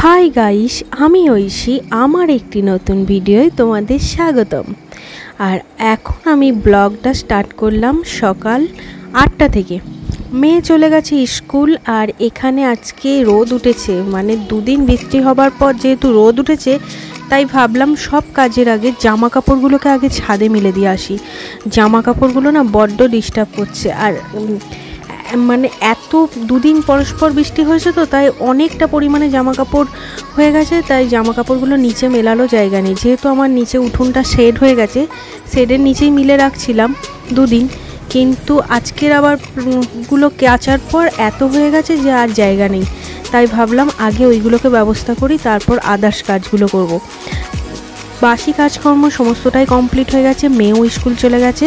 Hi guys, আমি ঐশী। আমার একটি নতুন ভিডিওয় তোমাদের স্বাগতম। আর এখন আমি ব্লগটা স্টার্ট করলাম সকাল 8টা থেকে। মেয়ে চলে গেছে স্কুল, আর এখানে আজকে রোদ উঠেছে, মানে দুদিন বৃষ্টি হবার পর যেহেতু রোদ উঠেছে, তাই ভাবলাম সব কাজের আগে জামা কাপড়গুলোকে আগে ছাদে মেলে দিয়ে আসি। জামা কাপড়গুলো না বড্ড ডিস্টার্ব করছে, আর মানে এত দুদিন পরস্পর বৃষ্টি হয়েছে তো, তাই অনেকটা পরিমাণে জামা কাপড় হয়ে গেছে। তাই জামা কাপড়গুলো নিচে মেলারও জায়গা নেই, যেহেতু আমার নিচে উঠোনটা শেড হয়ে গেছে, শেডের নিচেই মিলে রাখছিলাম দুদিন, কিন্তু আজকের আবার গুলো কাচার পর এত হয়ে গেছে যে আর জায়গা নেই। তাই ভাবলাম আগে ওইগুলোকে ব্যবস্থা করি, তারপর আদার্স কাজগুলো করব। বাসি কাজকর্ম সমস্তটাই কমপ্লিট হয়ে গেছে, মেয়েও স্কুল চলে গেছে।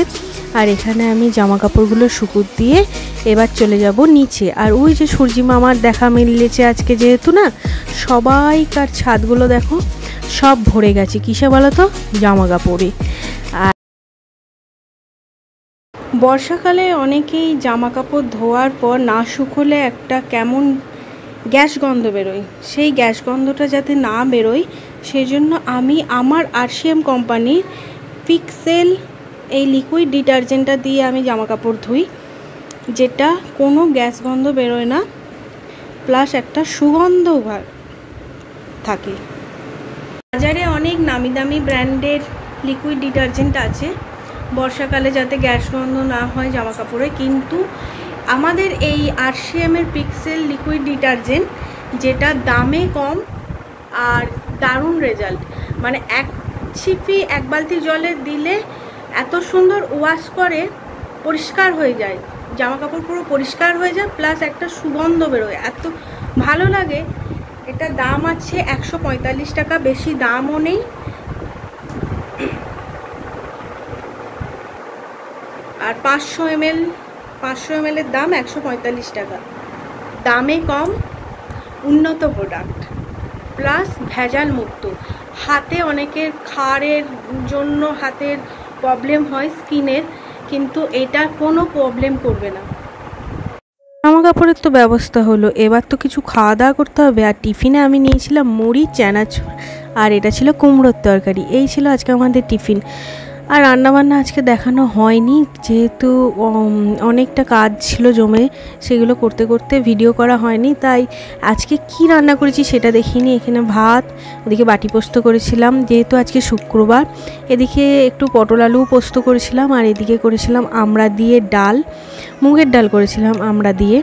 আর এখানে আমি জামা কাপড়গুলো শুকুর দিয়ে এবার চলে যাব নিচে। আর ওই যে সূর্যিমা আমার দেখা মিলেছে আজকে, যেহেতু না সবাইকার ছাদগুলো দেখো সব ভরে গেছে, কিসে বলো তো, জামা কাপড়ে। আর বর্ষাকালে অনেকেই জামা কাপড় ধোয়ার পর না শুকোলে একটা কেমন গ্যাস গন্ধ বেরোয়, সেই গ্যাস গন্ধটা যাতে না বেরোয় সেই জন্য আমি আমার RCM কোম্পানির পিক্সেল এই লিকুইড ডিটারজেন্টটা দিয়ে আমি জামা কাপড় ধুই, যেটা কোনো গ্যাস গন্ধ বেরোয় না, প্লাস একটা সুগন্ধ থাকে। বাজারে অনেক নামি দামি ব্র্যান্ডের লিকুইড ডিটারজেন্ট আছে বর্ষাকালে যাতে গ্যাস গন্ধ না হয় জামা কাপড়ে, কিন্তু আমাদের এই RCM এর পিক্সেল লিকুইড ডিটারজেন্ট, যেটা দামে কম আর দারুণ রেজাল্ট, মানে এক ছিপি এক বালতি জলে দিলে এত সুন্দর ওয়াশ করে, পরিষ্কার হয়ে যায় জামা কাপড়, পুরো পরিষ্কার হয়ে যায়, প্লাস একটা সুগন্ধ বেরোয়, এত ভালো লাগে। এটা দাম আছে 145 টাকা, বেশি দামও নেই। আর 500 ml এর দাম 145 টাকা, দামে কম, উন্নত প্রোডাক্ট, প্লাস ভেজাল মুক্ত। হাতে অনেকের খাড়ের জন্য হাতের প্রবলেম হয় স্কিনের, কিন্তু এটা কোনো প্রবলেম করবে না। জামা কাপড়ের তো ব্যবস্থা হলো, এবার তো কিছু খাওয়া দাওয়া করতে হবে। আর টিফিনে আমি নিয়েছিলাম মুড়ি, চানাচুর, আর এটা ছিল কুমড়োর তরকারি। এই ছিল আজকে আমাদের টিফিন। আর রান্নাবান্না আজকে দেখানো হয়নি, যেহেতু অনেকটা কাজ ছিল জমে, সেগুলো করতে করতে ভিডিও করা হয়নি। তাই আজকে কি রান্না করেছি সেটা দেখিনি। এখানে ভাত, ওদিকে বাটি পোস্ত করেছিলাম, যেহেতু আজকে শুক্রবার। এদিকে একটু পটল আলু পোস্ত করেছিলাম, আর এদিকে করেছিলাম আমড়া দিয়ে ডাল, মুগের ডাল করেছিলাম আমড়া দিয়ে।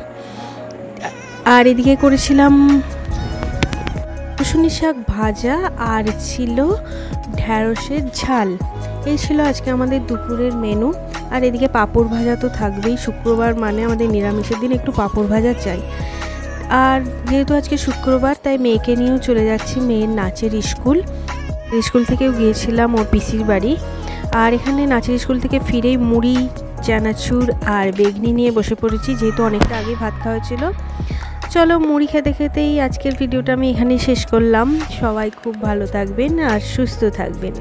আর এদিকে করেছিলাম কুসুনি শাক ভাজা, আর ছিল ঢ্যাঁড়সের ঝাল। এই ছিল আজকে আমাদের দুপুরের মেনু। আর এদিকে পাঁপড় ভাজা তো থাকবেই, শুক্রবার মানে আমাদের নিরামিষের দিন একটু পাঁপড় ভাজা চাই। আর যেহেতু আজকে শুক্রবার, তাই মেয়েকে নিয়েও চলে যাচ্ছি মেয়ের নাচের স্কুল থেকেও গিয়েছিলাম ওর পিসির বাড়ি। আর এখানে নাচের স্কুল থেকে ফিরেই মুড়ি, চানাচুর আর বেগনি নিয়ে বসে পড়েছি, যেহেতু অনেকটা আগে ভাত খাওয়া ছিল। চলো, মুড়ি খেতে খেতেই আজকের ভিডিওটা আমি এখানেই শেষ করলাম। সবাই খুব ভালো থাকবেন আর সুস্থ থাকবেন।